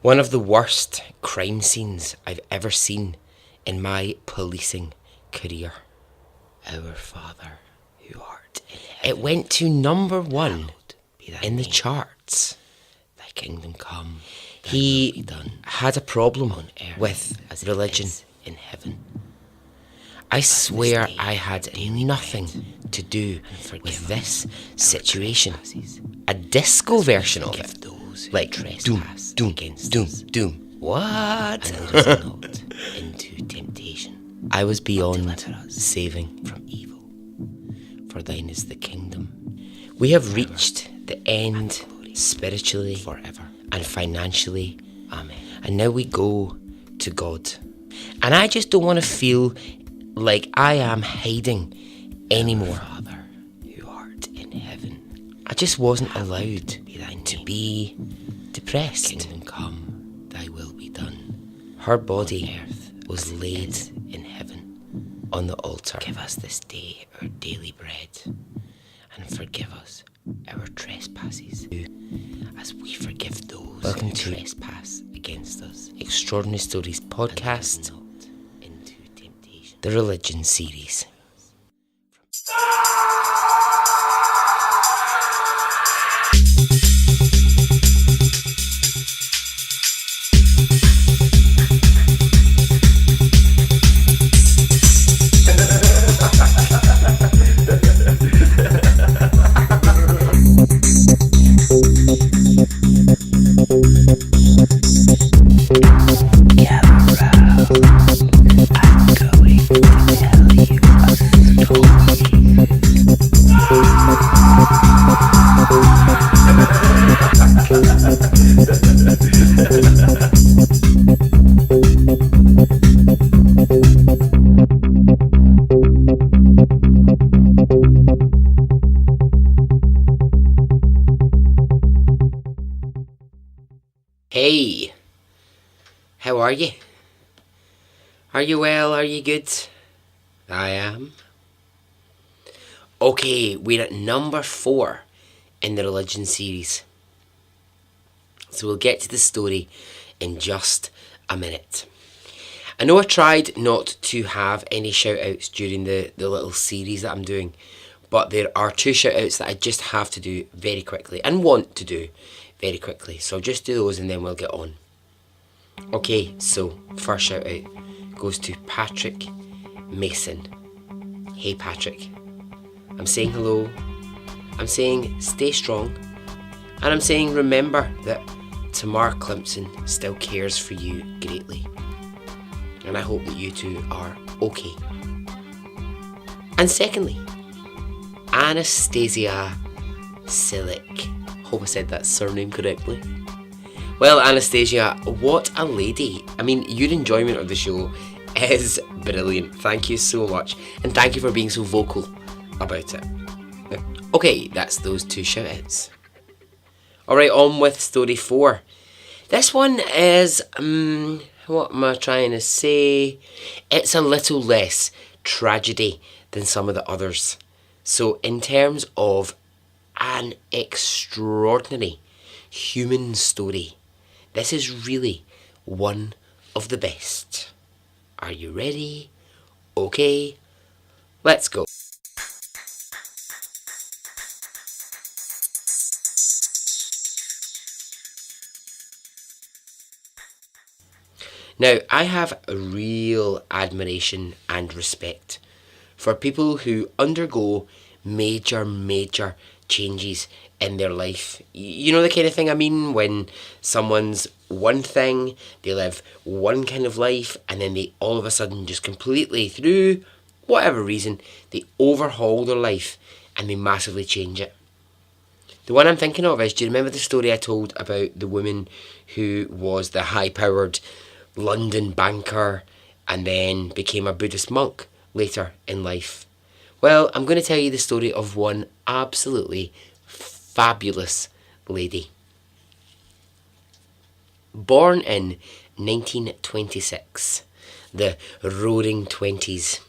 One of the worst crime scenes I've ever seen in my policing career. Our Father, who art in heaven. It went to number 1 hallowed be thy in the name. charts. Thy kingdom come, thy will He be done had a problem on earth with as it religion. is in heaven. I swear day I had daily nothing bread, to do forgive with us this our situation. trespasses, A disco version of forgive it. those who Like doom, trespass doom, against doom, us. doom. What? And lead us not into temptation, I was but beyond deliver us saving. from evil. For thine is the kingdom, We have reached the end glory spiritually forever. and financially, Amen. and now we go to God. And I just don't want to feel like I am hiding anymore. Father, who art in heaven, I just wasn't allowed be thy name. to be depressed. Kingdom come, thy will be done. Her body Earth was as it laid is in heaven. on the altar. Give us this day our daily bread, and forgive us our trespasses, as we forgive those Welcome who to trespass against us. Extraordinary Stories And lead us podcast, not into temptation. the religion series. Hey, how are you? Are you well? Are you good? I am. Okay, we're at number 4 in the religion series. So we'll get to the story in just a minute. I know I tried not to have any shout outs during the little series that I'm doing, but there are 2 shout outs that I just have to do very quickly and want to do very quickly. So I'll just do those and then we'll get on. Okay, so first shout out goes to Patrick Mason. Hey Patrick, I'm saying hello, I'm saying stay strong, and I'm saying remember that Tamar Clemson still cares for you greatly. And I hope that you two are okay. And secondly, Anastasia Silic. Hope I said that surname correctly. Well, Anastasia, what a lady. I mean, your enjoyment of the show is brilliant. Thank you so much. And thank you for being so vocal about it. Okay, that's those 2 shout-outs. Alright, on with story 4. This one is, what am I trying to say? It's a little less tragedy than some of the others. So in terms of an extraordinary human story, this is really one of the best. Are you ready? Okay, let's go. Now, I have a real admiration and respect for people who undergo major changes in their life. You know the kind of thing I mean, when someone's one thing, they live one kind of life, and then they all of a sudden just completely, through whatever reason, they overhaul their life and they massively change it. The one I'm thinking of is, do you remember the story I told about the woman who was the high-powered London banker and then became a Buddhist monk later in life? Well, I'm going to tell you the story of one absolutely fabulous lady. Born in 1926, the roaring 20s,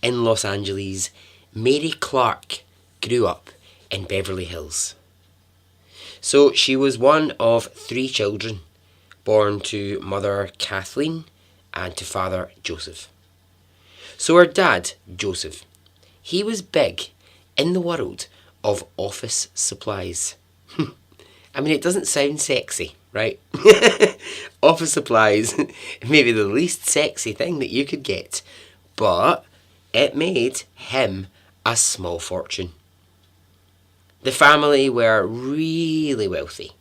in Los Angeles, Mary Clark grew up in Beverly Hills. So she was one of 3 children, born to mother Kathleen and to father Joseph. So her dad, Joseph, he was big in the world of office supplies. I mean, it doesn't sound sexy, right? Office supplies, maybe the least sexy thing that you could get, but it made him a small fortune. The family were really wealthy.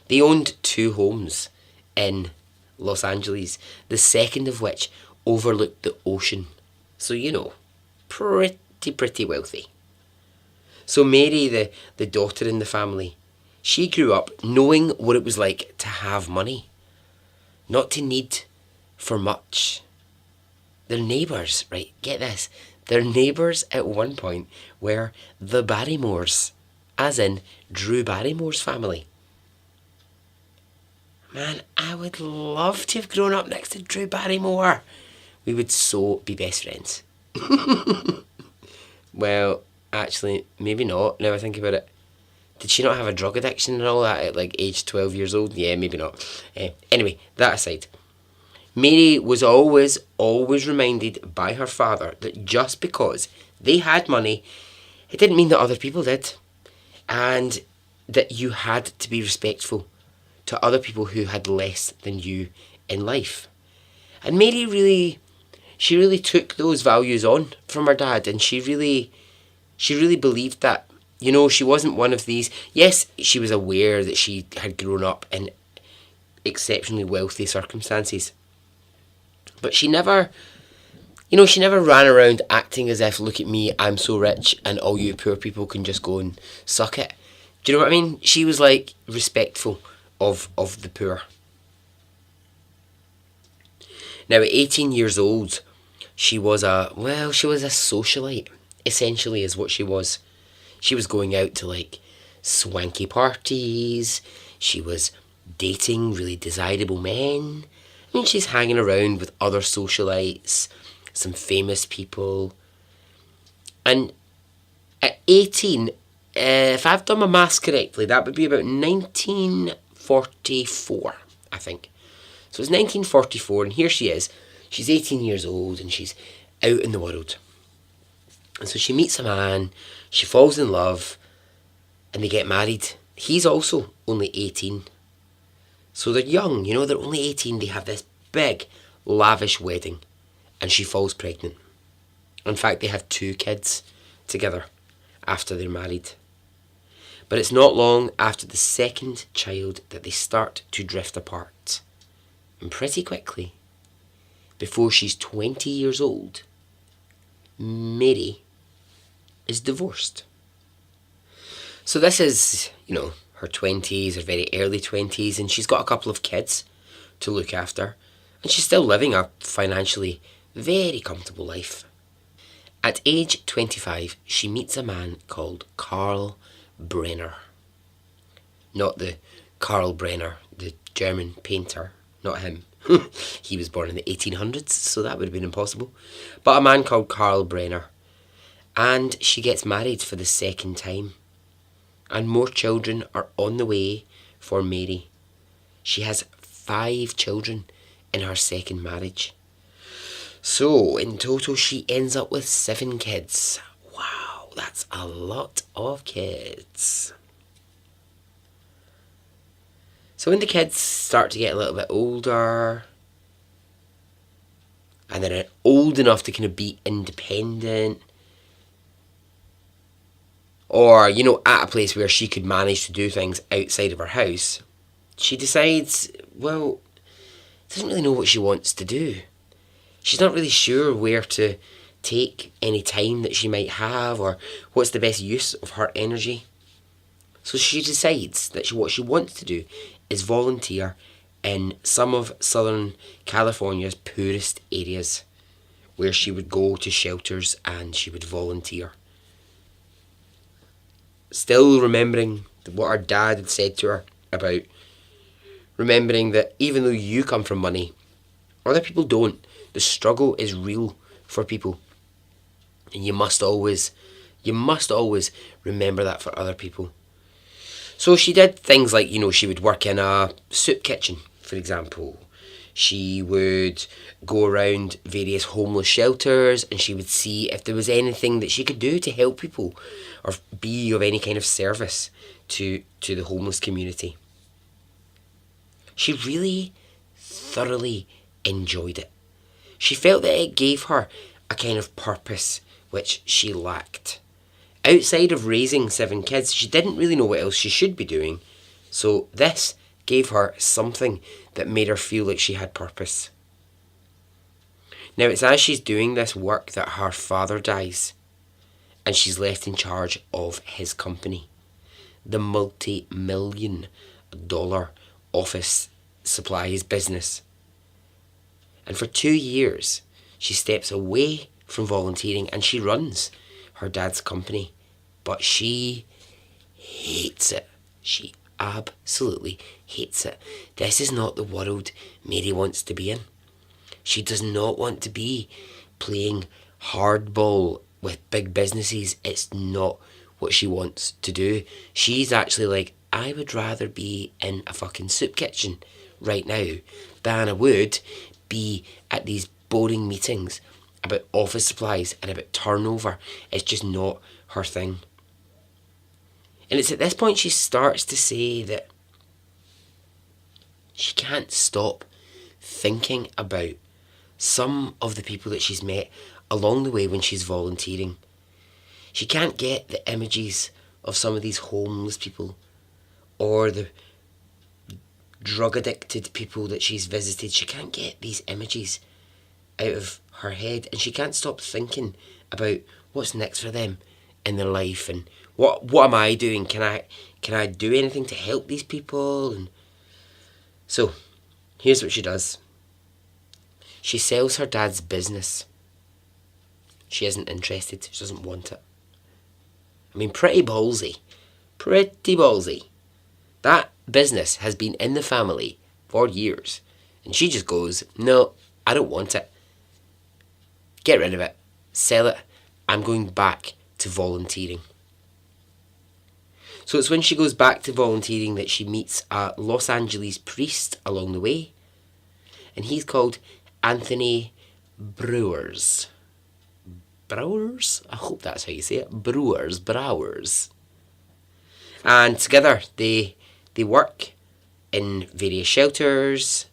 They owned 2 homes in Los Angeles, the second of which overlooked the ocean. So, pretty wealthy. So Mary, the daughter in the family, she grew up knowing what it was like to have money, not to need for much. Their neighbours, right, get this, their neighbours at one point were the Barrymores, as in Drew Barrymore's family. Man, I would love to have grown up next to Drew Barrymore. We would so be best friends. Well, actually, maybe not, now I think about it. Did she not have a drug addiction and all that at like age 12 years old? Yeah, maybe not. Anyway, that aside. Mary was always reminded by her father that just because they had money, it didn't mean that other people did. And that you had to be respectful to other people who had less than you in life. And Mary really took those values on from her dad, and she really believed that. She wasn't one of these. Yes, she was aware that she had grown up in exceptionally wealthy circumstances. But she never ran around acting as if, look at me, I'm so rich and all you poor people can just go and suck it. Do you know what I mean? She was like respectful of the poor. Now at 18 years old, she was a socialite, essentially is what she was. She was going out to like swanky parties. She was dating really desirable men. I mean, she's hanging around with other socialites, some famous people. And at 18, if I've done my maths correctly, that would be about 1944, I think. So it's 1944, and here she is. She's 18 years old, and she's out in the world. And so she meets a man, she falls in love, and they get married. He's also only 18. So they're young, they're only 18. They have this big, lavish wedding, and she falls pregnant. In fact, they have 2 kids together after they're married. But it's not long after the second child that they start to drift apart. And pretty quickly, before she's 20 years old, Mary is divorced. So this is, her 20s, her very early 20s, and she's got a couple of kids to look after, and she's still living a financially very comfortable life. At age 25, she meets a man called Karl Brenner. Not the Karl Brenner, the German painter, not him. He was born in the 1800s, so that would have been impossible. But a man called Karl Brenner. And she gets married for the second time. And more children are on the way for Mary. She has 5 children in her second marriage. So, in total, she ends up with 7 kids. Wow, that's a lot of kids. So when the kids start to get a little bit older, and they're old enough to kind of be independent, or, at a place where she could manage to do things outside of her house, she decides, doesn't really know what she wants to do. She's not really sure where to take any time that she might have, or what's the best use of her energy. So she decides that what she wants to do is volunteer in some of Southern California's poorest areas, where she would go to shelters and she would volunteer. Still remembering what her dad had said to her about remembering that even though you come from money, other people don't. The struggle is real for people. And you must always remember that for other people. So she did things like, she would work in a soup kitchen For example, she would go around various homeless shelters and she would see if there was anything that she could do to help people or be of any kind of service to the homeless community. She really thoroughly enjoyed it. She felt that it gave her a kind of purpose which she lacked. Outside of raising 7 kids, she didn't really know what else she should be doing. So this gave her something that made her feel like she had purpose. Now it's as she's doing this work that her father dies and she's left in charge of his company, the multi-million-dollar office supplies business. And for 2 years, she steps away from volunteering and she runs her dad's company. But she hates it. She absolutely hates it. This is not the world Mary wants to be in. She does not want to be playing hardball with big businesses. It's not what she wants to do. She's actually like, I would rather be in a fucking soup kitchen right now than I would be at these boring meetings about office supplies and about turnover. It's just not her thing. And it's at this point she starts to say that she can't stop thinking about some of the people that she's met along the way when she's volunteering. She can't get the images of some of these homeless people or the drug addicted people that she's visited. She can't get these images out of her head, and she can't stop thinking about what's next for them in their life and what am I doing? Can I do anything to help these people? And so here's what she does. She sells her dad's business. She isn't interested. She doesn't want it. I mean, pretty ballsy. Pretty ballsy. That business has been in the family for years. And she just goes, no, I don't want it. Get rid of it. Sell it. I'm going back to volunteering. So it's when she goes back to volunteering that she meets a Los Angeles priest along the way. And he's called Anthony Brewers. Brewers? I hope that's how you say it. Brewers. And together they work in various shelters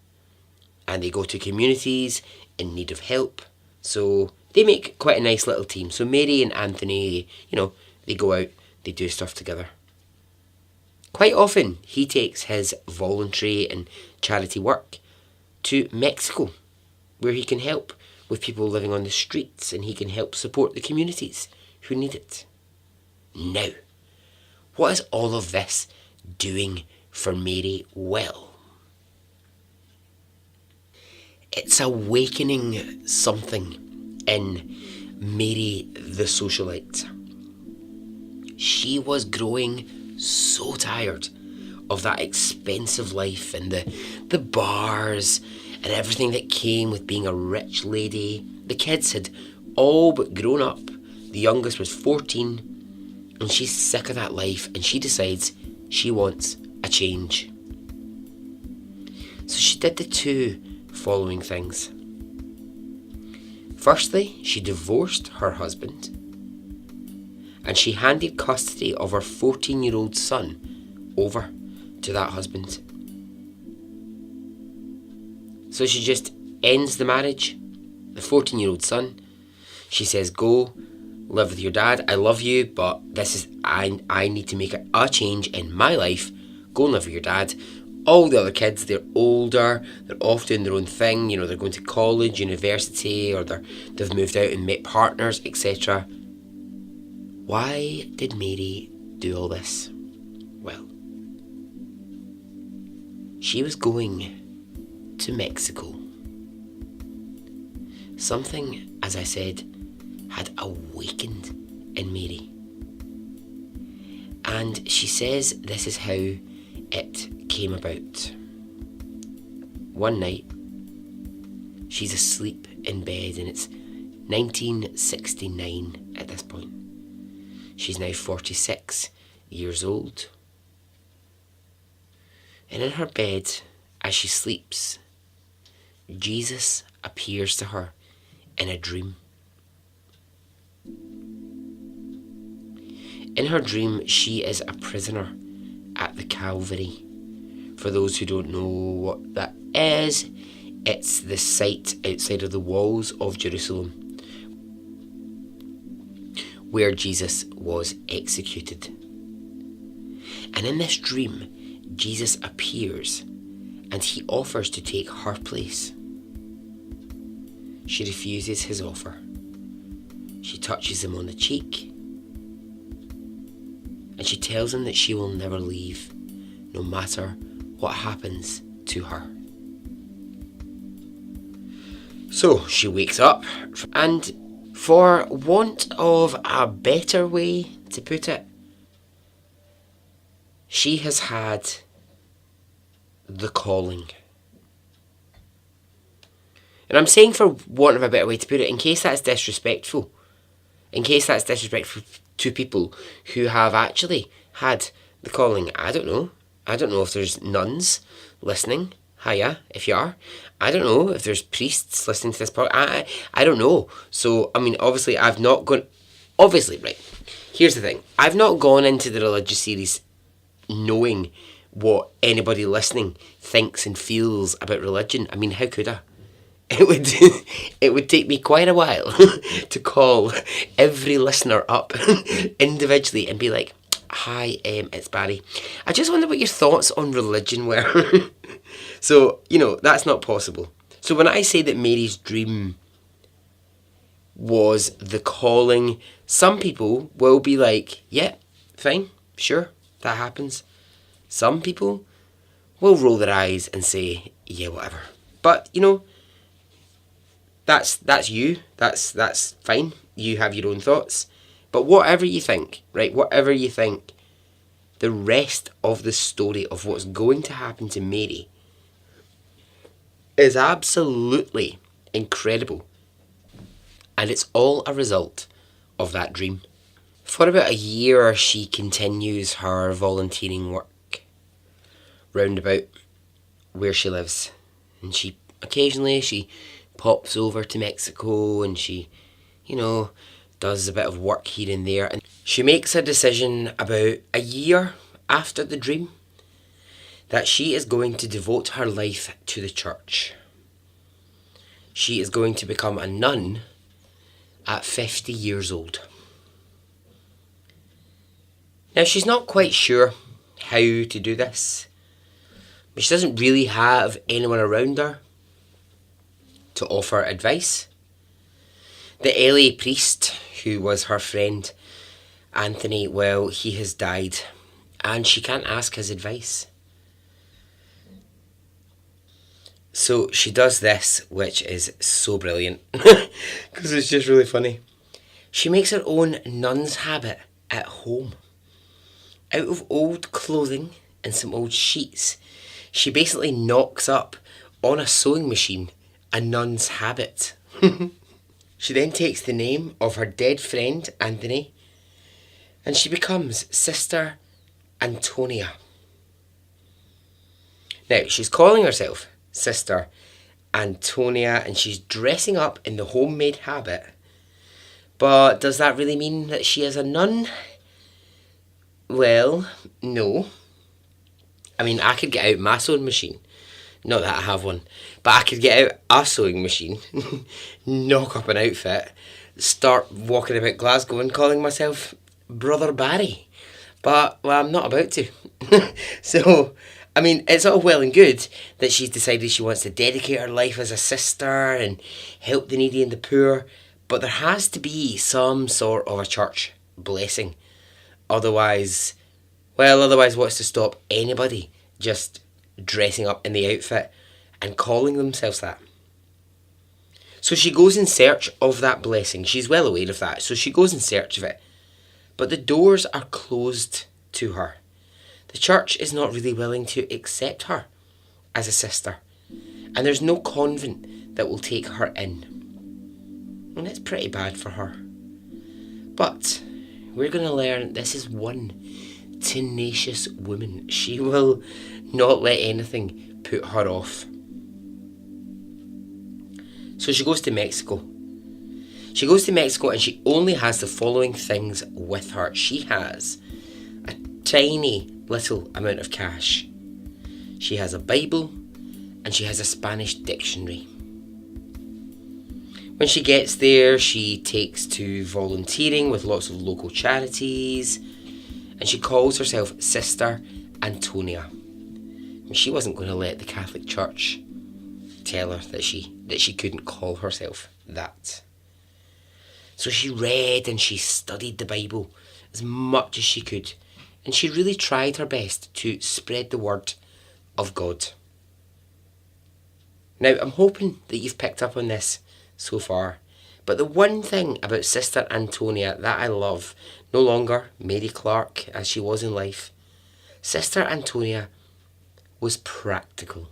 and they go to communities in need of help. So they make quite a nice little team. So Mary and Anthony, they go out, they do stuff together. Quite often he takes his voluntary and charity work to Mexico, where he can help with people living on the streets and he can help support the communities who need it. Now, what is all of this doing for Mary? Well, it's awakening something in Mary the socialite. She was growing so tired of that expensive life and the bars and everything that came with being a rich lady. The kids had all but grown up. The youngest was 14 and she's sick of that life and she decides she wants a change. So she did the 2 following things. Firstly, she divorced her husband and she handed custody of her 14-year-old son over to that husband. So she just ends the marriage. The 14-year-old son, she says, go live with your dad. I love you, but I need to make a change in my life. Go and live with your dad. All the other kids, they're older, they're off doing their own thing, they're going to college, university, or they've moved out and met partners, etc. Why did Mary do all this? Well, she was going to Mexico. Something, as I said, had awakened in Mary. And she says this is how it came about. One night, she's asleep in bed, and it's 1969 at this point. She's now 46 years old. And in her bed As she sleeps, Jesus appears to her in a dream. In her dream, she is a prisoner at the Calvary. For those who don't know what that is, it's the site outside of the walls of Jerusalem where Jesus was executed. And in this dream, Jesus appears and he offers to take her place. She refuses his offer. She touches him on the cheek and she tells him that she will never leave, no matter what happens to her. So she wakes up, and for want of a better way to put it, she has had the calling. And I'm saying for want of a better way to put it, in case that's disrespectful. In case that's disrespectful to people who have actually had the calling. I don't know if there's nuns listening. Hiya, if you are. I don't know if there's priests listening to this podcast. I don't know. So, I mean, obviously, right. Here's the thing. I've not gone into the religious series knowing what anybody listening thinks and feels about religion. I mean, how could I? It would take me quite a while to call every listener up individually and be like, "Hi, it's Barry. I just wonder what your thoughts on religion were." So, that's not possible. So when I say that Mary's dream was the calling, some people will be like, yeah, fine, sure, that happens. Some people will roll their eyes and say, yeah, whatever. But, that's you. That's fine. You have your own thoughts. But whatever you think, right, whatever you think, the rest of the story of what's going to happen to Mary is absolutely incredible. And it's all a result of that dream. For about a year, she continues her volunteering work round about where she lives. And occasionally she pops over to Mexico and she, does a bit of work here and there. And she makes a decision about a year after the dream that she is going to devote her life to the church. She is going to become a nun at 50 years old. Now, she's not quite sure how to do this, but she doesn't really have anyone around her to offer advice. The LA priest, who was her friend, Anthony, well, he has died, and she can't ask his advice. So she does this, which is so brilliant, because it's just really funny. She makes her own nun's habit at home. Out of old clothing and some old sheets, she basically knocks up on a sewing machine a nun's habit. She then takes the name of her dead friend, Anthony, and she becomes Sister Antonia. Now, she's calling herself Sister Antonia, and she's dressing up in the homemade habit. But does that really mean that she is a nun? Well, no. I mean, I could get out my sewing machine. Not that I have one. But I could get out a sewing machine, knock up an outfit, start walking about Glasgow and calling myself Brother Barry. But, well, I'm not about to. So, I mean, it's all well and good that she's decided she wants to dedicate her life as a sister and help the needy and the poor, but there has to be some sort of a church blessing. Otherwise, what's to stop anybody just dressing up in the outfit and calling themselves that? So she goes in search of that blessing. She's well aware of that, so she goes in search of it. But the doors are closed to her. The church is not really willing to accept her as a sister. And there's no convent that will take her in. And it's pretty bad for her. But we're going to learn this is one tenacious woman. She will not let anything put her off. So she goes to Mexico. She goes to Mexico and she only has the following things with her. She has a tiny little amount of cash. She has a Bible and she has a Spanish dictionary. When she gets there, she takes to volunteering with lots of local charities, and she calls herself Sister Antonia. She wasn't going to let the Catholic Church tell her that she couldn't call herself that. So she read and she studied the Bible as much as she could, and she really tried her best to spread the word of God. Now, I'm hoping that you've picked up on this so far, but the one thing about Sister Antonia that I love, no longer Mary Clark as she was in life, Sister Antonia was practical.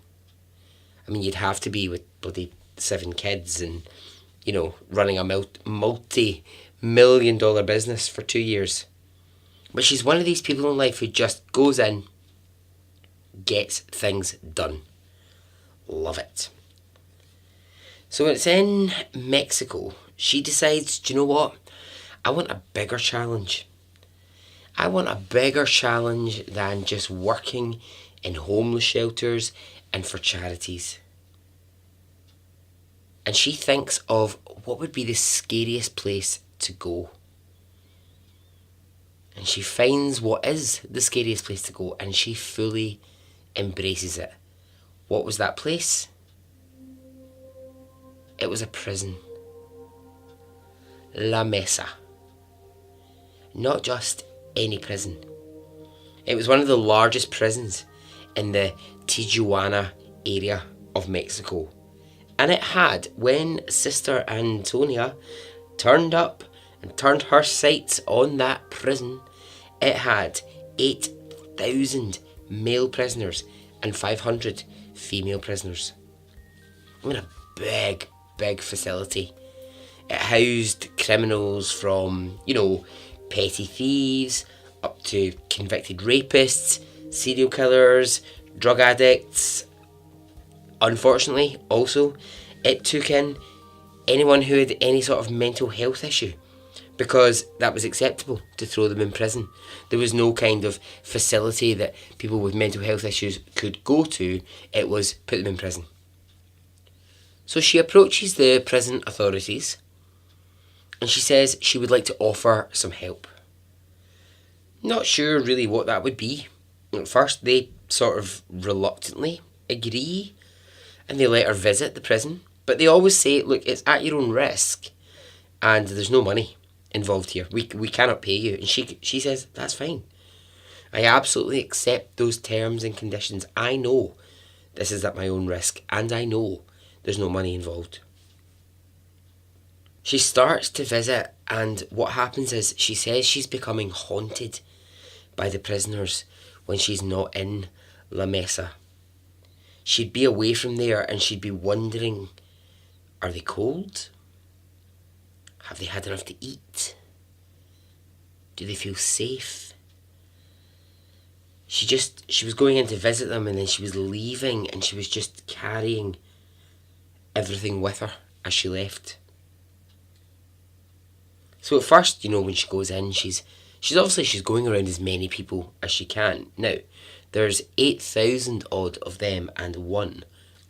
I mean, you'd have to be with bloody 7 kids and, you know, running a multi-million-dollar business for 2 years. But she's one of these people in life who just goes in, gets things done. Love it. So when it's in Mexico, she decides, do you know what? I want a bigger challenge. I want a bigger challenge than just working in homeless shelters and for charities. And she thinks of what would be the scariest place to go. And she finds what is the scariest place to go, and she fully embraces it. What was that place? It was a prison. La Mesa. Not just any prison. It was one of the largest prisons in the Tijuana area of Mexico. And it had, when Sister Antonia turned up and turned her sights on that prison, it had 8,000 male prisoners and 500 female prisoners. I mean, a big facility. It housed criminals from, you know, petty thieves up to convicted rapists, serial killers, drug addicts. Unfortunately, also, it took in anyone who had any sort of mental health issue, because that was acceptable to throw them in prison. There was no kind of facility that people with mental health issues could go to. It was put them in prison. So she approaches the prison authorities and she says she would like to offer some help. Not sure really what that would be. At first they sort of reluctantly agree and they let her visit the prison. But they always say, look, it's at your own risk and there's no money involved here. We cannot pay you. And she says, that's fine. I absolutely accept those terms and conditions. I know this is at my own risk and I know there's no money involved. She starts to visit, and what happens is she says she's becoming haunted by the prisoners when she's not in La Mesa. She'd be away from there and she'd be wondering, are they cold? Have they had enough to eat? Do they feel safe? She was going in to visit them and then she was leaving and she was just carrying everything with her as she left. So at first, you know, when she goes in, she's going around as many people as she can. Now, there's 8,000 odd of them and one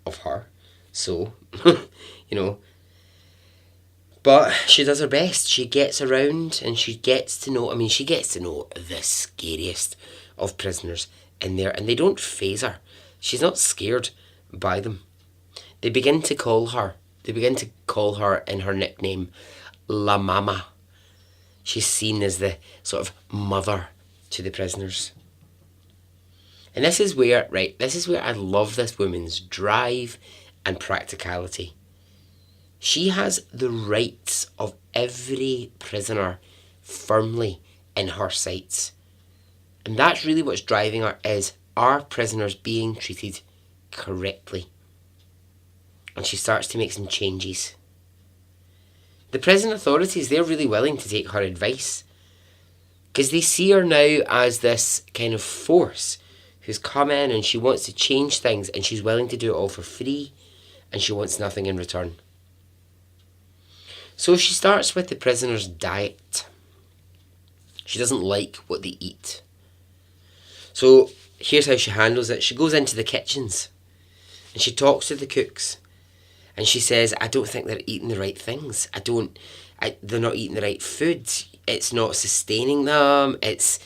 of her. So, you know. But she does her best. She gets around and she gets to know the scariest of prisoners in there. And they don't faze her. She's not scared by them. They begin to call her in her nickname, La Mama. She's seen as the sort of mother to the prisoners. And this is where I love this woman's drive and practicality. She has the rights of every prisoner firmly in her sights. And that's really what's driving her, is are prisoners being treated correctly? And she starts to make some changes. The prison authorities, they're really willing to take her advice because they see her now as this kind of force who's come in and she wants to change things, and she's willing to do it all for free, and she wants nothing in return. So she starts with the prisoners' diet. She doesn't like what they eat. So here's how she handles it. She goes into the kitchens and she talks to the cooks, and she says, I don't think they're eating the right things. They're not eating the right food. It's not sustaining them. It's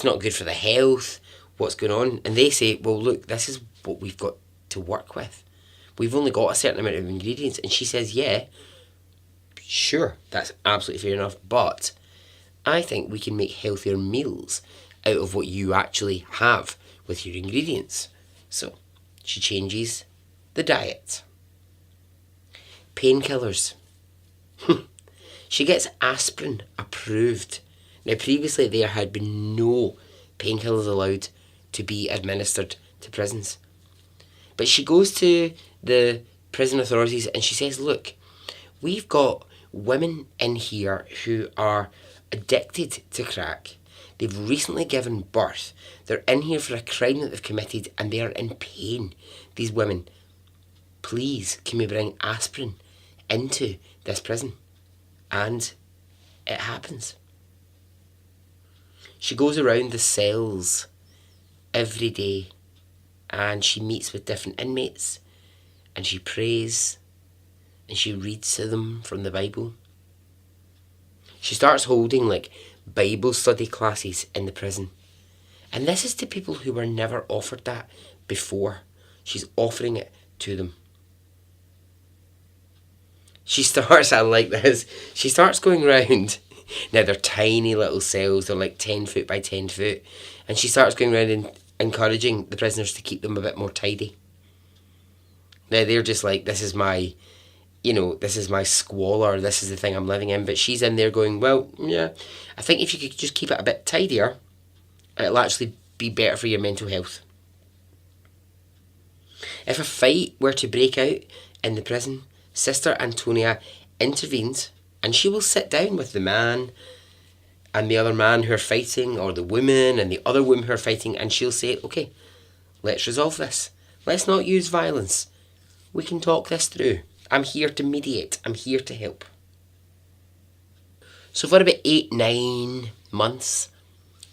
not good for the health. What's going on? And they say, well, look, this is what we've got to work with. We've only got a certain amount of ingredients. And she says, yeah, sure, that's absolutely fair enough, but I think we can make healthier meals out of what you actually have with your ingredients. So she changes the diet. Painkillers. She gets aspirin approved. Now previously there had been no painkillers allowed to be administered to prisons. But she goes to the prison authorities and she says, look, we've got women in here who are addicted to crack. They've recently given birth. They're in here for a crime that they've committed and they are in pain. These women, please, can we bring aspirin into this prison? And it happens. She goes around the cells every day and she meets with different inmates and she prays and she reads to them from the Bible. She starts holding like Bible study classes in the prison. And this is to people who were never offered that before. She's offering it to them. She starts, I like this, she starts going round. Now they're tiny little cells, they're like 10 foot by 10 foot. And she starts going around and encouraging the prisoners to keep them a bit more tidy. Now they're just like, this is my squalor, this is the thing I'm living in. But she's in there going, well, yeah, I think if you could just keep it a bit tidier, it'll actually be better for your mental health. If a fight were to break out in the prison, Sister Antonia intervenes and she will sit down with the man and the other man who are fighting, or the woman and the other woman who are fighting, and she'll say, okay, let's resolve this. Let's not use violence. We can talk this through. I'm here to mediate. I'm here to help. So for about 8-9 months,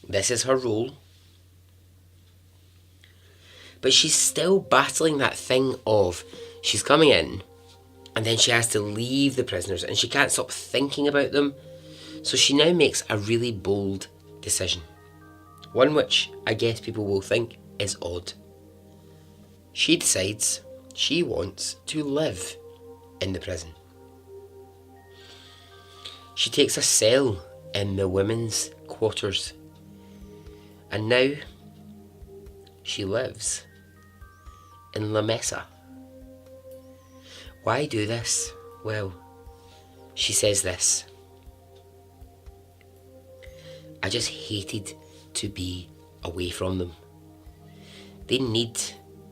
this is her role. But she's still battling that thing of, she's coming in and then she has to leave the prisoners and she can't stop thinking about them. So she now makes a really bold decision. One which I guess people will think is odd. She decides she wants to live in the prison. She takes a cell in the women's quarters. And now she lives in La Mesa. Why do this? Well, she says this. I just hated to be away from them. They need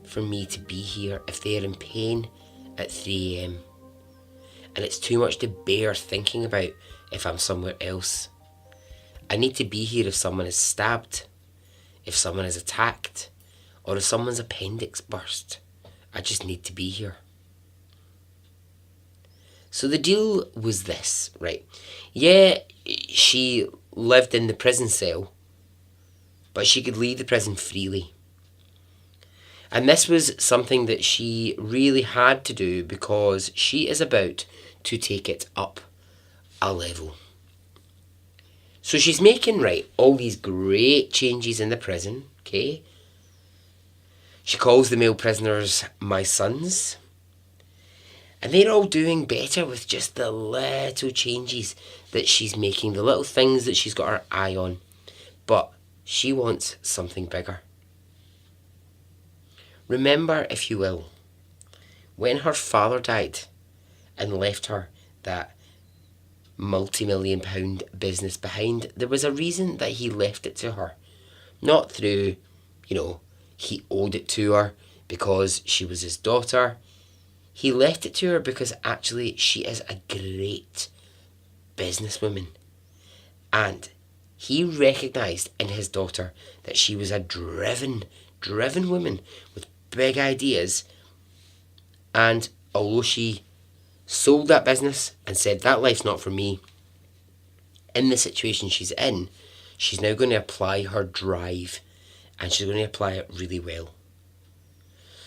for me to be here if they're in pain at 3 a.m. And it's too much to bear thinking about if I'm somewhere else. I need to be here if someone is stabbed, if someone is attacked, or if someone's appendix burst. I just need to be here. So the deal was this, right? Yeah, she lived in the prison cell, but she could leave the prison freely. And this was something that she really had to do because she is about to take it up a level. So she's making, right, all these great changes in the prison, okay? She calls the male prisoners my sons. And they're all doing better with just the little changes that she's making, the little things that she's got her eye on. But she wants something bigger. Remember, if you will, when her father died and left her that multi-million-pound business behind, there was a reason that he left it to her. Not through, he owed it to her because she was his daughter. He left it to her because actually she is a great businesswoman. And he recognised in his daughter that she was a driven, driven woman with big ideas. And although she sold that business and said that life's not for me, in the situation she's in, she's now going to apply her drive, and she's going to apply it really well.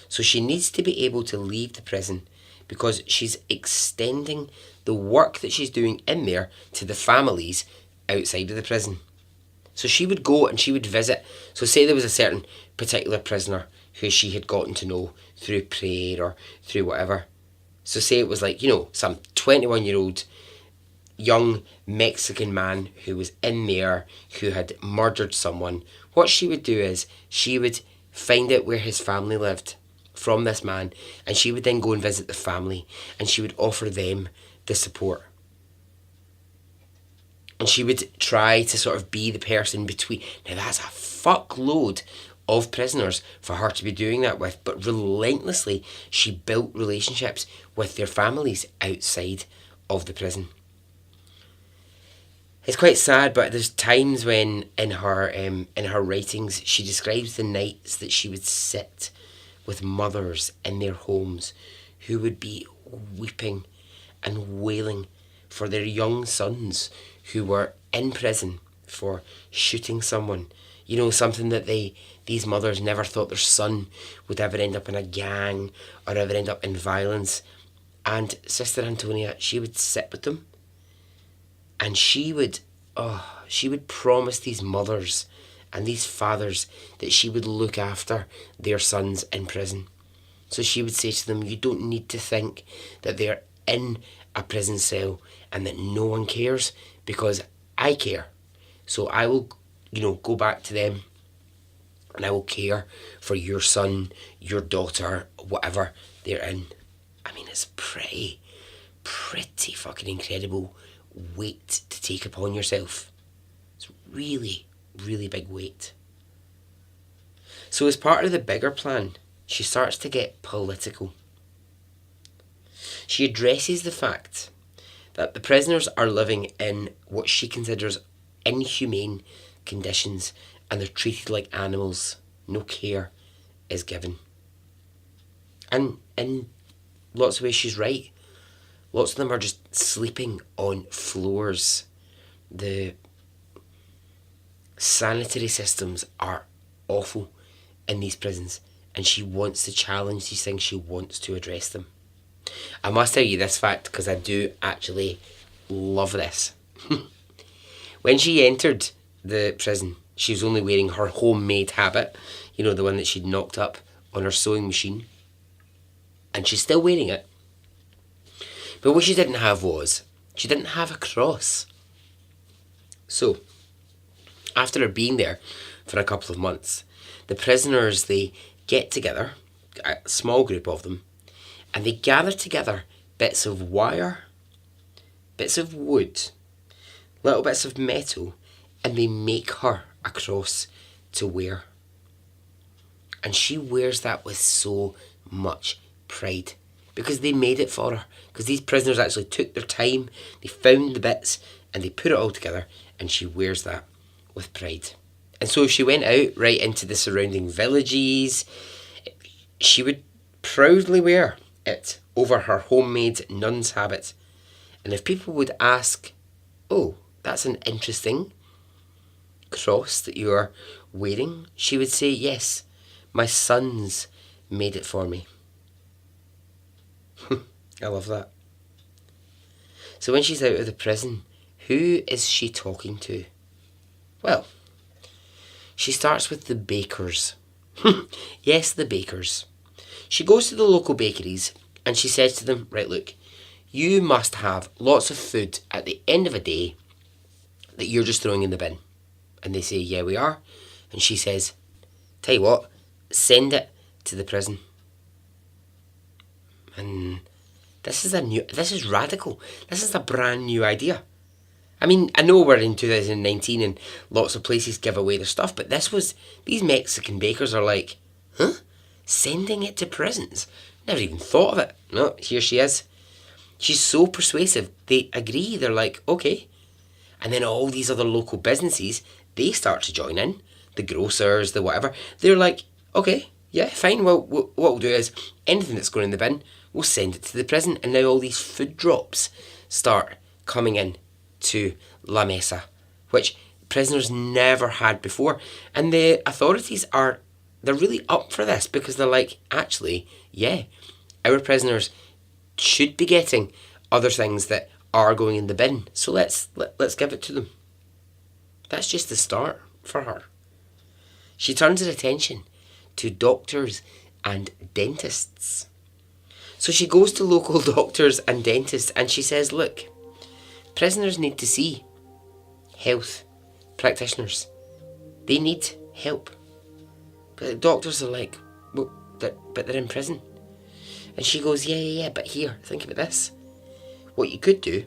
So she needs to be able to leave the prison because she's extending the work that she's doing in there to the families outside of the prison. So she would go and she would visit. So say there was a certain particular prisoner who she had gotten to know through prayer or through whatever. So say it was like, some 21-year-old young Mexican man who was in there who had murdered someone. What she would do is she would find out where his family lived from this man, and she would then go and visit the family, and she would offer them the support. And she would try to sort of be the person between. Now that's a fuckload of prisoners for her to be doing that with, but relentlessly she built relationships with their families outside of the prison. It's quite sad, but there's times when in her writings she describes the nights that she would sit with mothers in their homes who would be weeping and wailing for their young sons who were in prison for shooting someone. Something that these mothers never thought their son would ever end up in a gang or ever end up in violence. And Sister Antonia, she would sit with them, and she would promise these mothers and these fathers that she would look after their sons in prison. So she would say to them, you don't need to think that they're in a prison cell and that no one cares, because I care. So I will, go back to them and I will care for your son, your daughter, whatever they're in. I mean, it's pretty fucking incredible weight to take upon yourself. It's really, really big weight. So as part of the bigger plan, she starts to get political. She addresses the fact that the prisoners are living in what she considers inhumane conditions, and they're treated like animals. No care is given. And in lots of ways she's right. Lots of them are just sleeping on floors. The sanitary systems are awful in these prisons, and she wants to challenge these things. She wants to address them. I must tell you this fact because I do actually love this. When she entered the prison, she was only wearing her homemade habit, the one that she'd knocked up on her sewing machine, and she's still wearing it. But what she didn't have a cross. So, after her being there for a couple of months, the prisoners, they get together, a small group of them, and they gather together bits of wire, bits of wood, little bits of metal, and they make her a cross to wear. And she wears that with so much pride, because they made it for her. Because these prisoners actually took their time, they found the bits, and they put it all together, and she wears that with pride. And so if she went out right into the surrounding villages, she would proudly wear it over her homemade nun's habit. And if people would ask, oh, that's an interesting cross that you are wearing, she would say, yes, my sons made it for me. I love that. So when she's out of the prison, who is she talking to? Well, she starts with the bakers. Yes, the bakers. She goes to the local bakeries and she says to them, right, look, you must have lots of food at the end of a day that you're just throwing in the bin. And they say, yeah, we are. And she says, tell you what, send it to the prison. And this is radical. This is a brand new idea. I mean, I know we're in 2019 and lots of places give away their stuff, but these Mexican bakers are like, huh? Sending it to prisons? Never even thought of it. No, here she is. She's so persuasive. They agree. They're like, okay. And then all these other local businesses, they start to join in. The grocers, the whatever. They're like, Okay, yeah, fine. Well, what we'll do is anything that's going in the bin, we'll send it to the prison. And now all these food drops start coming in to La Mesa, which prisoners never had before. And the authorities they're really up for this because they're like, actually, yeah, our prisoners should be getting other things that are going in the bin. So let's give it to them. That's just the start for her. She turns her attention to doctors and dentists. So she goes to local doctors and dentists and she says, look, prisoners need to see health practitioners. They need help. But the doctors are like, well, but they're in prison. And she goes, yeah, but here, think about this. What you could do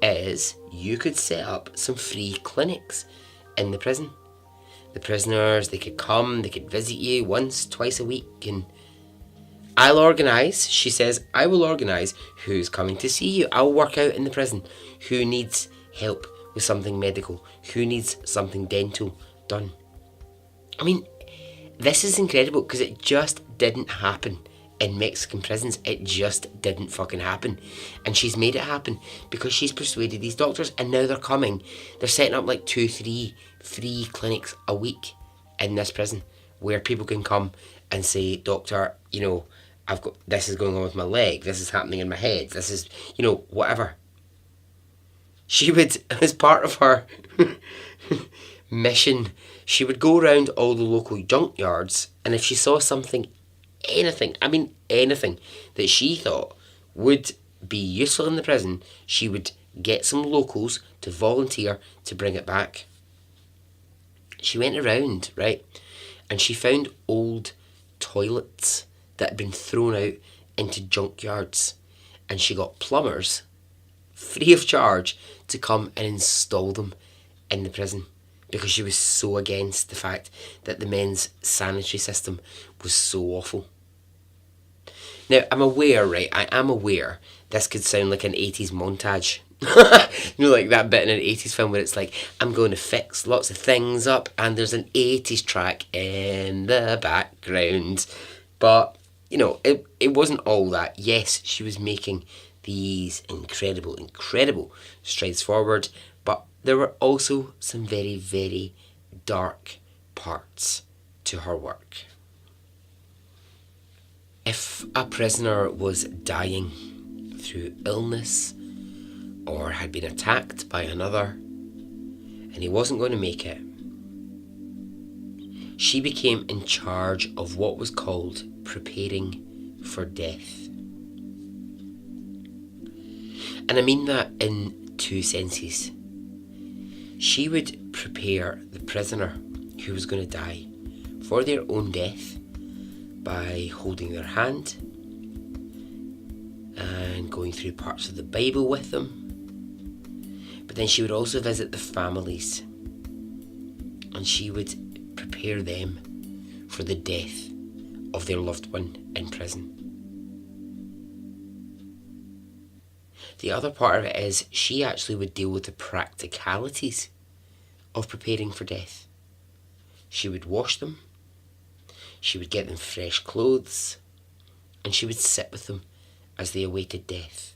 is you could set up some free clinics in the prison. The prisoners, they could come, they could visit you once, twice a week, and I'll organise, she says, I will organise who's coming to see you. I'll work out in the prison who needs help with something medical, who needs something dental done. I mean, this is incredible because it just didn't happen in Mexican prisons. It just didn't fucking happen. And she's made it happen because she's persuaded these doctors, and now they're coming. They're setting up like 2-3 free clinics a week in this prison where people can come and say, doctor, I've got this is going on with my leg, this is happening in my head, this is, whatever. She would, as part of her mission, she would go around all the local junkyards, and if she saw something, anything that she thought would be useful in the prison, she would get some locals to volunteer to bring it back. She went around, right, and she found old toilets that had been thrown out into junkyards, and she got plumbers, free of charge, to come and install them in the prison because she was so against the fact that the men's sanitary system was so awful. Now, I'm aware, right, I am aware this could sound like an 80s montage. Like that bit in an 80s film where it's like, I'm going to fix lots of things up and there's an 80s track in the background. But, it wasn't all that. Yes, she was making these incredible strides forward, but there were also some very, very dark parts to her work. If a prisoner was dying through illness or had been attacked by another and he wasn't going to make it, she became in charge of what was called preparing for death. And I mean that in two senses. She would prepare the prisoner who was going to die for their own death by holding their hand and going through parts of the Bible with them. But then she would also visit the families and she would prepare them for the death of their loved one in prison. The other part of it is she actually would deal with the practicalities of preparing for death. She would wash them, she would get them fresh clothes, and she would sit with them as they awaited death.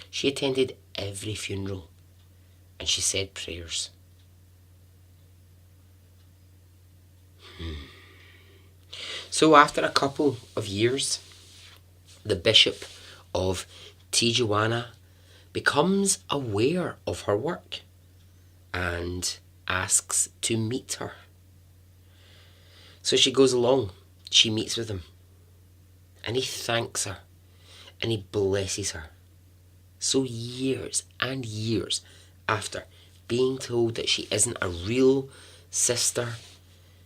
She attended every funeral and she said prayers. So after a couple of years, the Bishop of Tijuana becomes aware of her work and asks to meet her. So she goes along, she meets with him, and he thanks her and he blesses her. So years and years after being told that she isn't a real sister,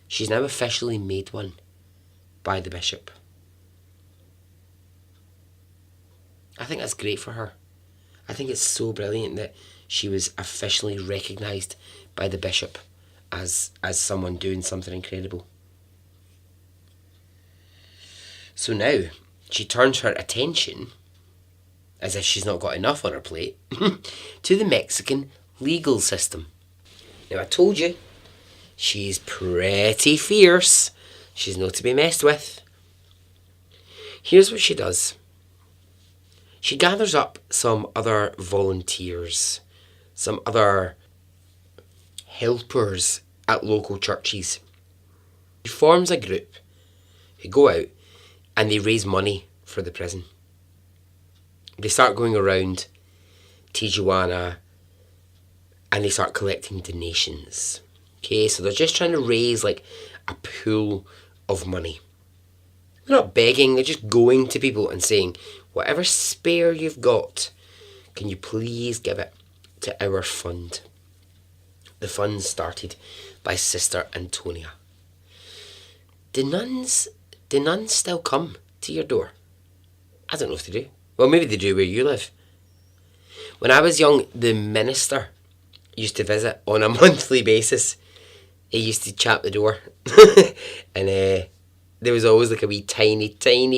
she's now officially made one by the bishop. I think that's great for her. I think it's so brilliant that she was officially recognised by the bishop as someone doing something incredible. So now she turns her attention, as if she's not got enough on her plate, to the Mexican legal system. Now I told you, She's pretty fierce. She's not to be messed with. Here's what she does. She gathers up some other volunteers, some other helpers at local churches. She forms a group who go out and they raise money for the prison. They start going around Tijuana and they start collecting donations. Okay, so they're just trying to raise like a pool of money. They're not begging, they're just going to people and saying, whatever spare you've got, can you please give it to our fund? The fund started by Sister Antonia. Do nuns still come to your door? I don't know if they do. Well, maybe they do where you live. When I was young, the minister used to visit on a monthly basis. He used to chat the door. And there was always like a wee tiny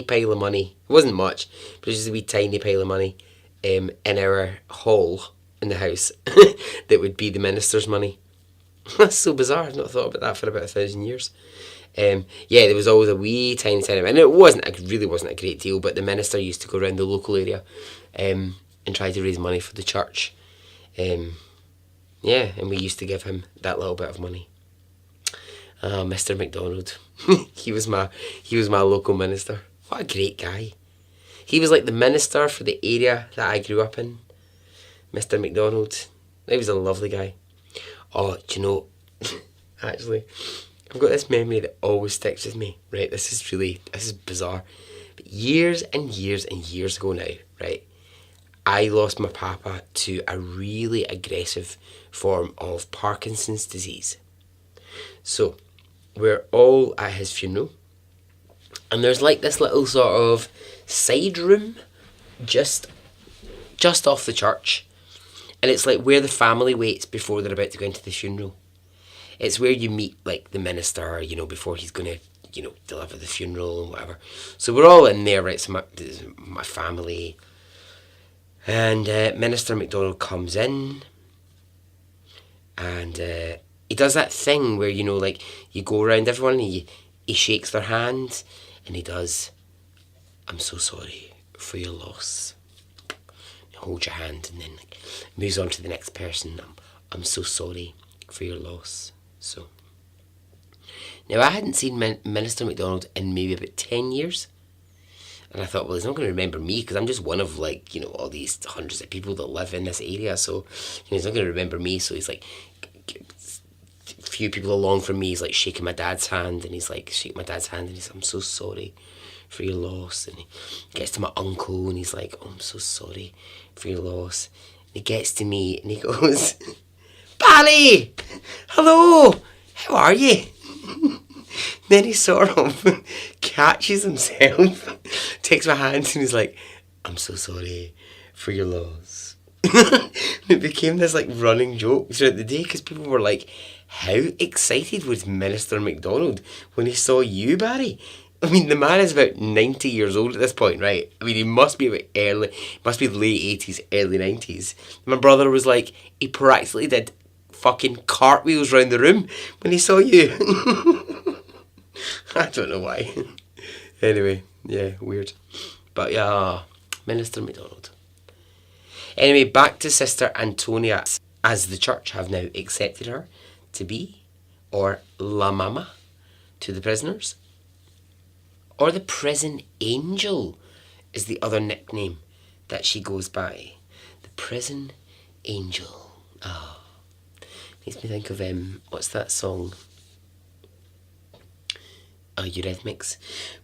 pile of money. It wasn't much, but it was just a wee tiny pile of money in our hall in the house that would be the minister's money. That's so bizarre. I've not thought about that for about 1,000 years. Yeah, there was always a wee tiny and it really wasn't a great deal, but the minister used to go around the local area and try to raise money for the church. Yeah, and we used to give him that little bit of money. Mr. McDonald. he was my local minister. What a great guy. He was like the minister for the area that I grew up in. Mr. McDonald. He was a lovely guy. Oh, do you know, actually, I've got this memory that always sticks with me, right? This is bizarre. But years and years and years ago now, right, I lost my papa to a really aggressive form of Parkinson's disease. So, we're all at his funeral, and there's like this little sort of side room just off the church, and it's like where the family waits before they're about to go into the funeral. It's where you meet like the minister, you know, before he's going to, you know, deliver the funeral and whatever. So we're all in there, right? So my family, and Minister McDonald comes in, and he does that thing where, you know, like you go around everyone and he shakes their hand, and he does, "I'm so sorry for your loss." He holds your hand and then like moves on to the next person. I'm so sorry for your loss. So now I hadn't seen Minister McDonald in maybe about 10 years. And I thought, well, he's not going to remember me because I'm just one of, like, you know, all these hundreds of people that live in this area. So, you know, he's not going to remember me. So he's like, a few people along from me, he's like shaking my dad's hand. And he's like, shaking my dad's hand. And he's like, "I'm so sorry for your loss." And he gets to my uncle and he's like, "Oh, I'm so sorry for your loss." And he gets to me and he goes, "Barry! Hello! How are you?" Then he sort of catches himself, takes my hand and he's like, "I'm so sorry for your loss." It became this like running joke throughout the day because people were like, "How excited was Minister McDonald when he saw you, Barry?" I mean, the man is about 90 years old at this point, right? I mean, he must be late 80s, early 90s. My brother was like, he practically did fucking cartwheels around the room when he saw you. I don't know why. Anyway, yeah, weird. But yeah, Minister McDonald. Anyway, back to Sister Antonia, as the church have now accepted her to be, or La Mama to the prisoners, or the prison angel is the other nickname that she goes by. The prison angel. Oh, makes me think of what's that song? Eurythmics.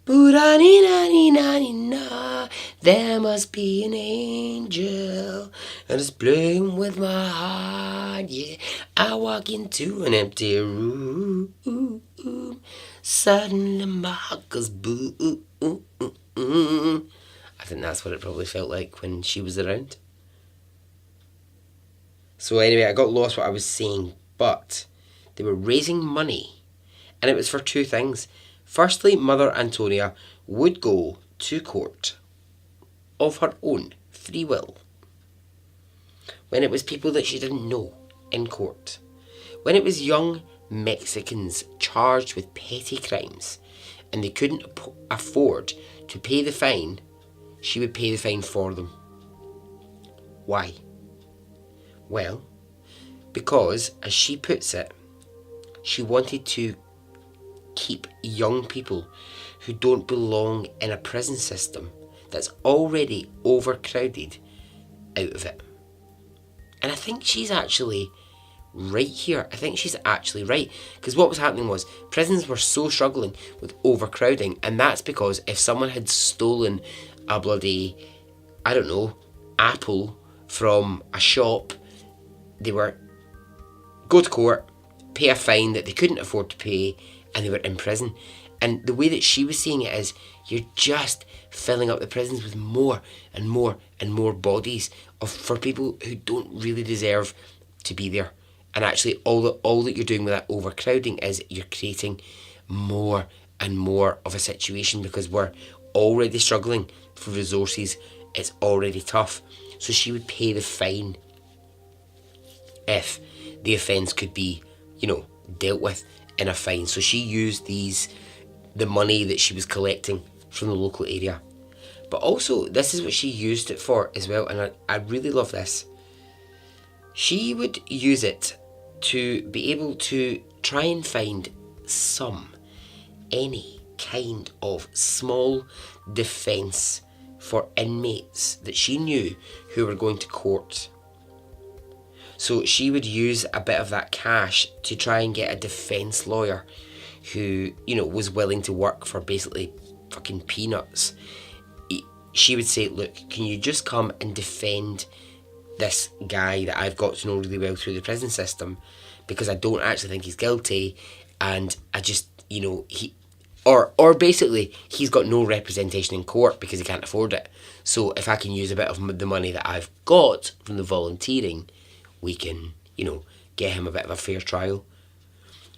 Boo-da-ni-na-ni-na-ni-na, there must be an angel, and it's playing with my heart, yeah. I walk into an empty room, suddenly my heart goes boo. I think that's what it probably felt like when she was around. So anyway, I got lost what I was saying, but they were raising money, and it was for two things. Firstly, Mother Antonia would go to court of her own free will when it was people that she didn't know in court, when it was young Mexicans charged with petty crimes and they couldn't afford to pay the fine, she would pay the fine for them. Why? Well, because, as she puts it, she wanted to keep young people who don't belong in a prison system that's already overcrowded out of it. And I think she's actually right here. I think she's actually right. Because what was happening was prisons were so struggling with overcrowding, and that's because if someone had stolen a bloody, I don't know, apple from a shop, they were go to court, pay a fine that they couldn't afford to pay, and they were in prison. And the way that she was seeing it is, you're just filling up the prisons with more and more and more bodies for people who don't really deserve to be there. And actually, all that you're doing with that overcrowding is you're creating more and more of a situation, because we're already struggling for resources. It's already tough. So she would pay the fine if the offence could be, dealt with in a fine. So she used the money that she was collecting from the local area. But also, this is what she used it for as well, and I really love this. She would use it to be able to try and find any kind of small defence for inmates that she knew who were going to court. So she would use a bit of that cash to try and get a defence lawyer who, was willing to work for basically fucking peanuts. She would say, look, can you just come and defend this guy that I've got to know really well through the prison system, because I don't actually think he's guilty, and I just, or basically he's got no representation in court because he can't afford it. So if I can use a bit of the money that I've got from the volunteering, we can, get him a bit of a fair trial.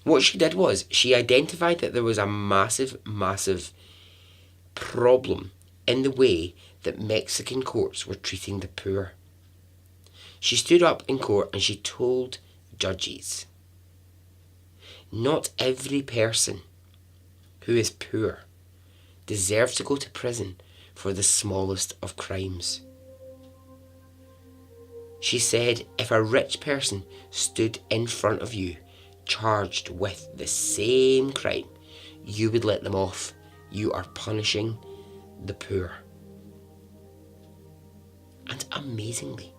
What she did was she identified that there was a massive, massive problem in the way that Mexican courts were treating the poor. She stood up in court and she told judges, not every person who is poor deserves to go to prison for the smallest of crimes. She said, if a rich person stood in front of you charged with the same crime, you would let them off. You are punishing the poor. And amazingly,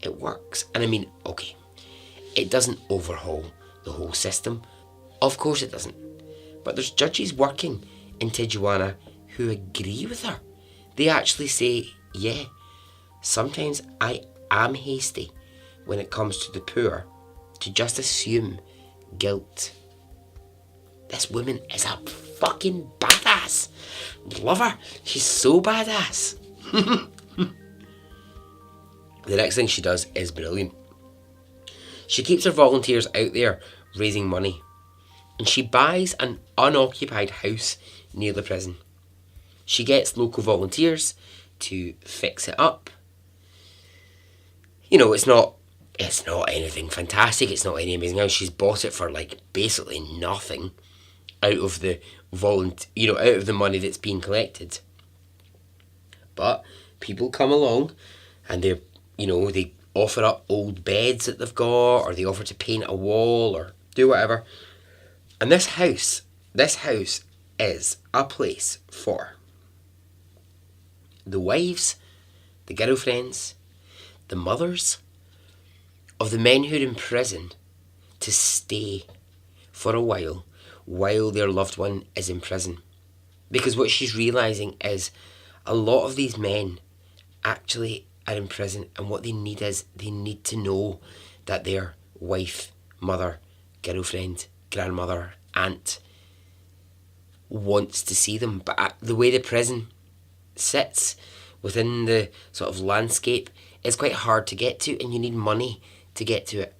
it works. And I mean, okay, it doesn't overhaul the whole system. Of course it doesn't. But there's judges working in Tijuana who agree with her. They actually say, yeah, sometimes I am hasty when it comes to the poor to just assume guilt. This woman is a fucking badass. Love her. She's so badass. The next thing she does is brilliant. She keeps her volunteers out there raising money, and she buys an unoccupied house near the prison. She gets local volunteers to fix it up. It's not anything fantastic. It's not any amazing house. She's bought it for basically nothing out of the out of the money that's being collected. But people come along and they offer up old beds that they've got, or they offer to paint a wall or do whatever. And this house is a place for the wives, the girlfriends, the mothers of the men who are in prison to stay for a while their loved one is in prison. Because what she's realising is a lot of these men actually are in prison, and what they need is they need to know that their wife, mother, girlfriend, grandmother, aunt wants to see them. But the way the prison sits within the sort of landscape, it's quite hard to get to, and you need money to get to it.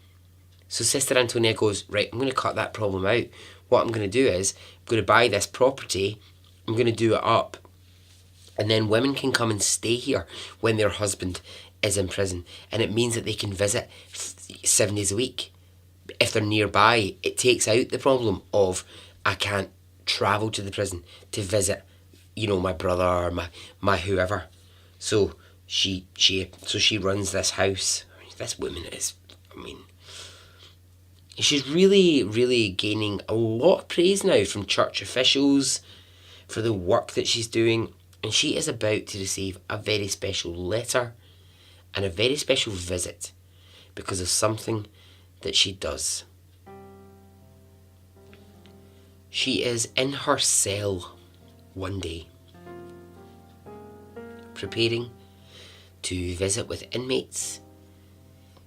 So Sister Antonia goes, right, I'm going to cut that problem out. What I'm going to do is, I'm going to buy this property, I'm going to do it up, and then women can come and stay here when their husband is in prison, and it means that they can visit 7 days a week. if they're nearby, it takes out the problem of I can't travel to the prison to visit, my brother or my whoever. So she runs this house. This woman is, she's really, really gaining a lot of praise now from church officials for the work that she's doing. And she is about to receive a very special letter and a very special visit because of something that she does. She is in her cell one day, preparing to visit with inmates,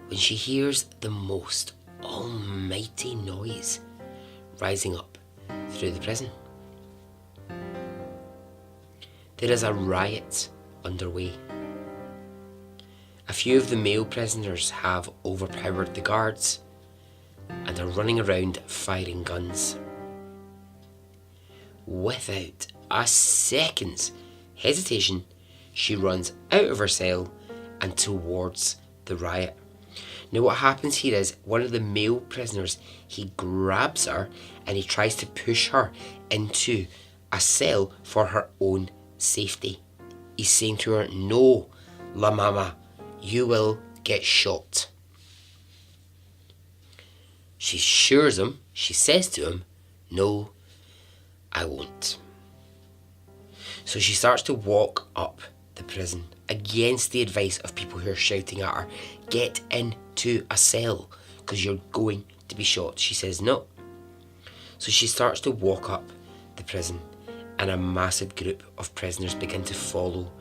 when she hears the most almighty noise rising up through the prison. There is a riot underway. A few of the male prisoners have overpowered the guards and are running around firing guns. Without a second's hesitation, she runs out of her cell and towards the riot. Now what happens here is one of the male prisoners, he grabs her and he tries to push her into a cell for her own safety. He's saying to her, "No, La Mama, you will get shot." She assures him, she says to him, "No, I won't." So she starts to walk up the prison against the advice of people who are shouting at her, "Get into a cell because you're going to be shot." She says no. So she starts to walk up the prison and a massive group of prisoners begin to follow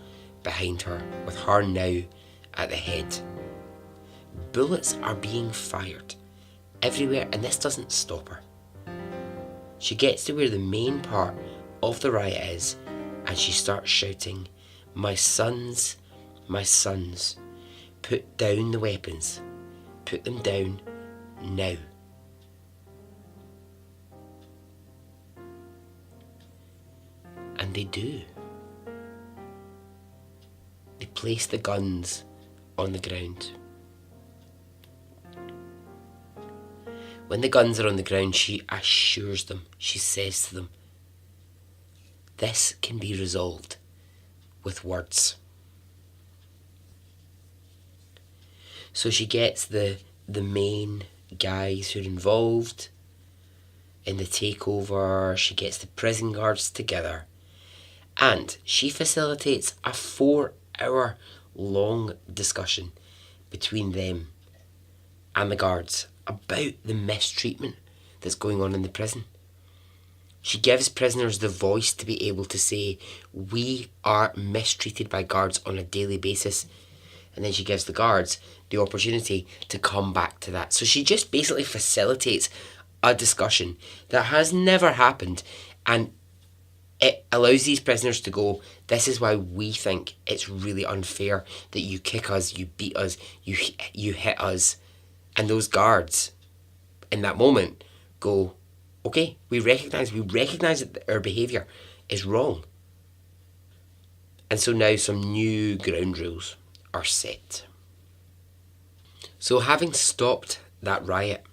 behind her, with her now at the head. Bullets are being fired everywhere and this doesn't stop her. She gets to where the main part of the riot is and she starts shouting, my sons, put down the weapons. Put them down now." And they do. They place the guns on the ground. When the guns are on the ground, she assures them, she says to them, "This can be resolved with words." So she gets the main guys who are involved in the takeover, she gets the prison guards together, and she facilitates a 4-hour long discussion between them and the guards about the mistreatment that's going on in the prison. She gives prisoners the voice to be able to say, "We are mistreated by guards on a daily basis." And then she gives the guards the opportunity to come back to that. So she just basically facilitates a discussion that has never happened, and it allows these prisoners to go, "This is why we think it's really unfair that you kick us, you beat us, you hit us." And those guards in that moment go, "Okay, we recognise that our behaviour is wrong." And so now some new ground rules are set. So having stopped that riot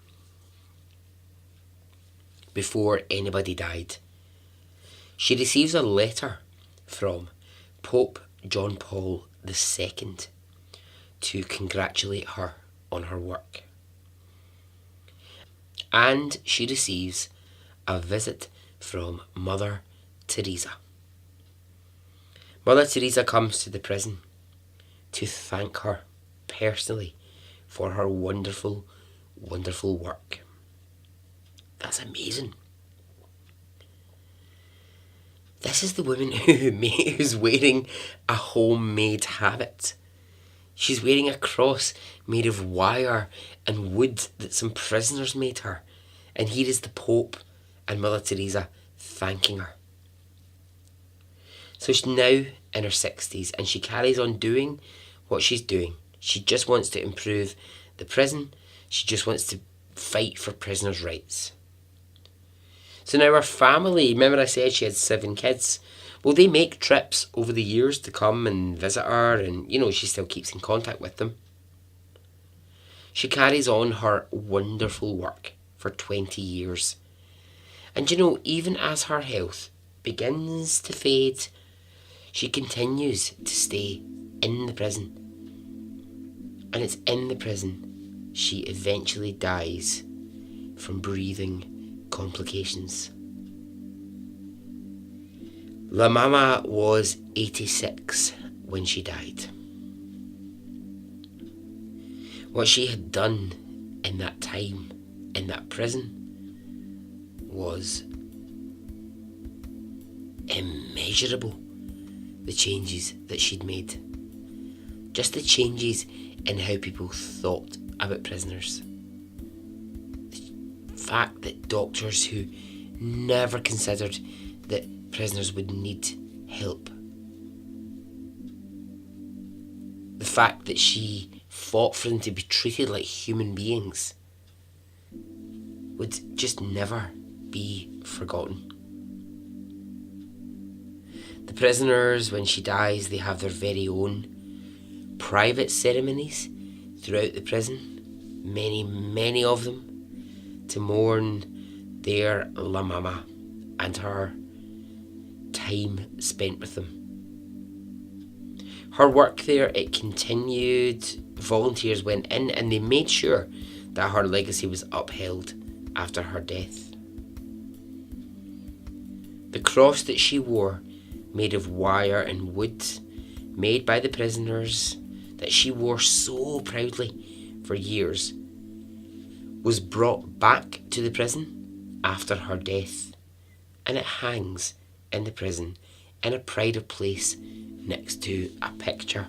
before anybody died, she receives a letter from Pope John Paul II to congratulate her on her work. And she receives a visit from Mother Teresa. Mother Teresa comes to the prison to thank her personally for her wonderful, wonderful work. That's amazing. This is the woman who's wearing a homemade habit. She's wearing a cross made of wire and wood that some prisoners made her. And here is the Pope and Mother Teresa thanking her. So she's now in her 60s and she carries on doing what she's doing. She just wants to improve the prison. She just wants to fight for prisoners' rights. So now her family, remember I said she had 7 kids? Well, they make trips over the years to come and visit her, and she still keeps in contact with them. She carries on her wonderful work for 20 years. And you know, even as her health begins to fade, she continues to stay in the prison. And it's in the prison she eventually dies from breathing complications. La Mama was 86 when she died. What she had done in that time, in that prison, was immeasurable. The changes that she'd made. Just the changes in how people thought about prisoners. The fact that doctors who never considered that prisoners would need help. The fact that she fought for them to be treated like human beings would just never be forgotten. The prisoners, when she dies, they have their very own private ceremonies throughout the prison, many of them, to mourn their La Mama and her time spent with them. Her work there, it continued. Volunteers went in and they made sure that her legacy was upheld after her death. The cross that she wore, made of wire and wood, made by the prisoners, that she wore so proudly for years, was brought back to the prison after her death, and it hangs in the prison in a pride place next to a picture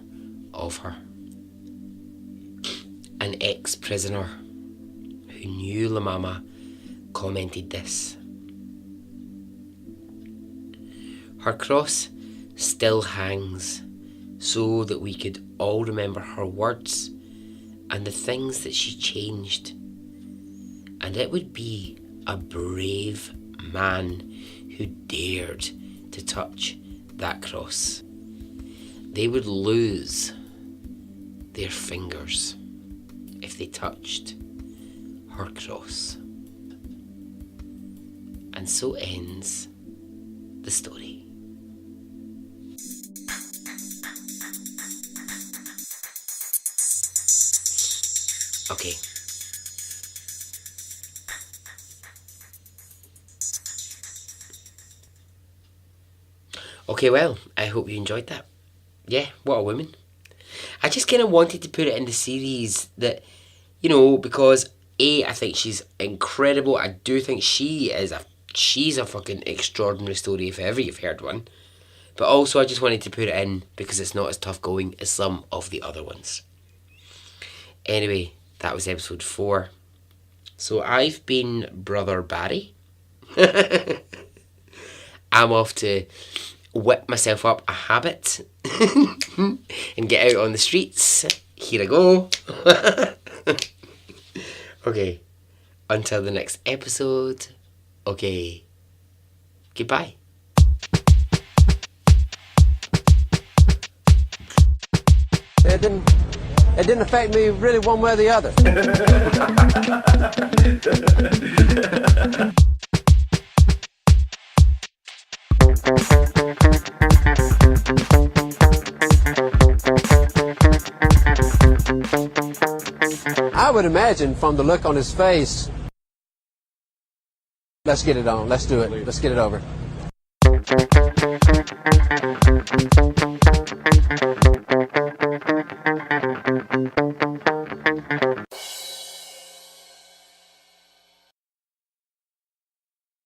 of her. An ex-prisoner who knew La Mama commented this: "Her cross still hangs so that we could all remember her words and the things that she changed. And it would be a brave man who dared to touch that cross. They would lose their fingers if they touched her cross." And so ends the story. Okay. Okay, well, I hope you enjoyed that. Yeah, what a woman. I just kind of wanted to put it in the series that, you know, because A, I think she's incredible. I do think she's a fucking extraordinary story if ever you've heard one. But also I just wanted to put it in because it's not as tough going as some of the other ones. Anyway, that was episode 4. So I've been Brother Barry. I'm off to whip myself up a habit and get out on the streets. Here I go. Okay, until the next episode. Okay, goodbye. It didn't affect me really one way or the other. I would imagine from the look on his face, let's get it on, let's do it, let's get it over.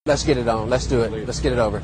Let's get it on, let's do it, let's get it over.